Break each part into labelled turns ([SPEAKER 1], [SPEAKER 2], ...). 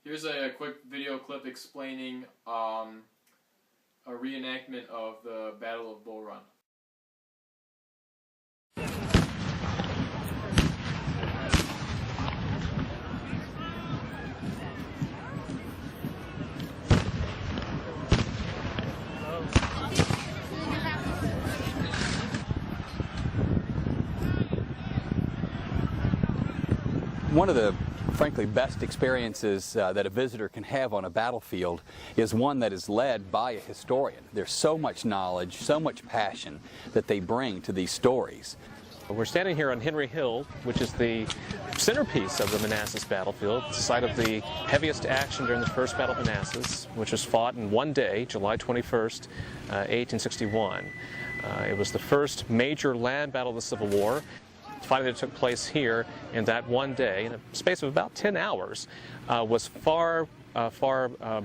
[SPEAKER 1] Here's a quick video clip explaining a reenactment of the Battle of Bull Run.
[SPEAKER 2] One of the frankly best experiences that a visitor can have on a battlefield is one that is led by a historian. There's so much knowledge, so much passion that they bring to these stories.
[SPEAKER 3] We're standing here on Henry Hill, which is the centerpiece of the Manassas battlefield, the site of the heaviest action during the First Battle of Manassas, which was fought in one day, July 21st, 1861. It was the first major land battle of the Civil War. Fighting that took place here in that one day, in a space of about 10 hours, was far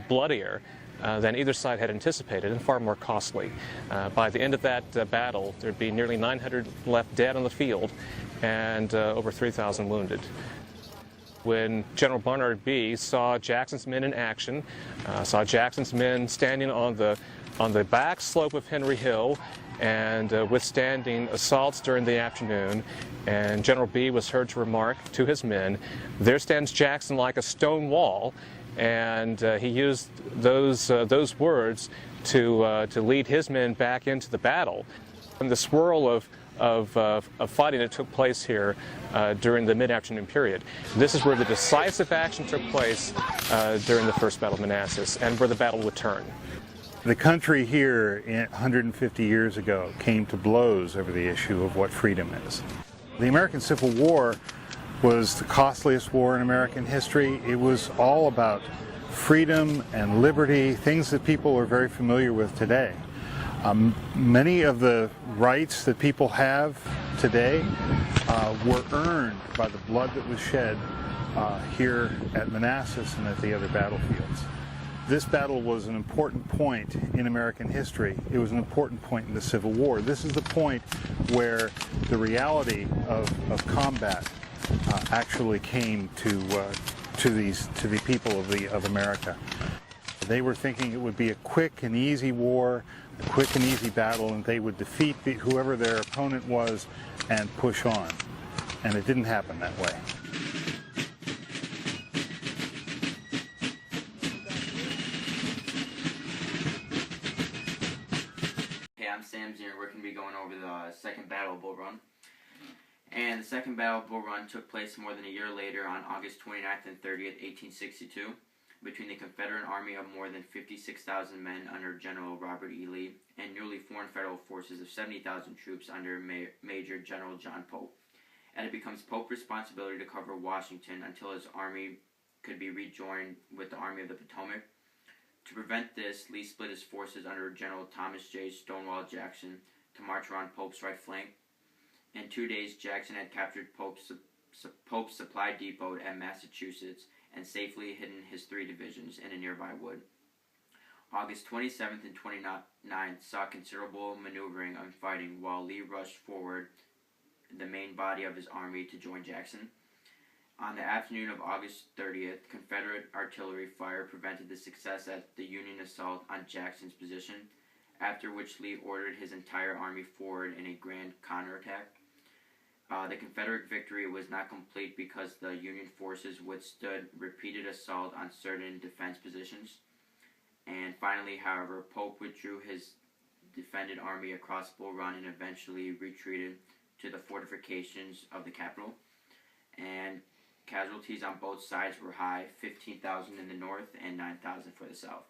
[SPEAKER 3] bloodier than either side had anticipated and far more costly. By the end of that battle, there'd be nearly 900 left dead on the field and over 3,000 wounded. When General Barnard Bee saw Jackson's men in action, saw Jackson's men standing on the back slope of Henry Hill and withstanding assaults during the afternoon, and General Bee was heard to remark to his men, "There stands Jackson like a stone wall," and he used those words to lead his men back into the battle. And the swirl of fighting that took place here during the mid-afternoon period. This is where the decisive action took place during the First Battle of Manassas, and where the battle would turn.
[SPEAKER 4] The country here 150 years ago came to blows over the issue of what freedom is. The American Civil War was the costliest war in American history. It was all about freedom and liberty, things that people are very familiar with today. Many of the rights that people have today were earned by the blood that was shed here at Manassas and at the other battlefields. This battle was an important point in American history. It was an important point in the Civil War. This is the point where the reality of combat actually came to the people of America. They were thinking it would be a quick and easy war, a quick and easy battle, and they would defeat whoever their opponent was and push on. And it didn't happen that way.
[SPEAKER 5] I'm Sam Zier. We're going to be going over the Second Battle of Bull Run. And the Second Battle of Bull Run took place more than a year later on August 29th and 30th, 1862, between the Confederate Army of more than 56,000 men under General Robert E. Lee and newly formed federal forces of 70,000 troops under Major General John Pope. And it becomes Pope's responsibility to cover Washington until his army could be rejoined with the Army of the Potomac. To prevent this, Lee split his forces under General Thomas J. Stonewall Jackson to march around Pope's right flank. In 2 days, Jackson had captured Pope's supply depot at Massachusetts and safely hidden his 3 divisions in a nearby wood. August 27th and 29th saw considerable maneuvering and fighting while Lee rushed forward the main body of his army to join Jackson. On the afternoon of August 30th, Confederate artillery fire prevented the success at the Union assault on Jackson's position, after which Lee ordered his entire army forward in a grand counterattack. The Confederate victory was not complete because the Union forces withstood repeated assault on certain defense positions. And finally, however, Pope withdrew his defended army across Bull Run and eventually retreated to the fortifications of the capital. And casualties on both sides were high, 15,000 in the north and 9,000 for the south.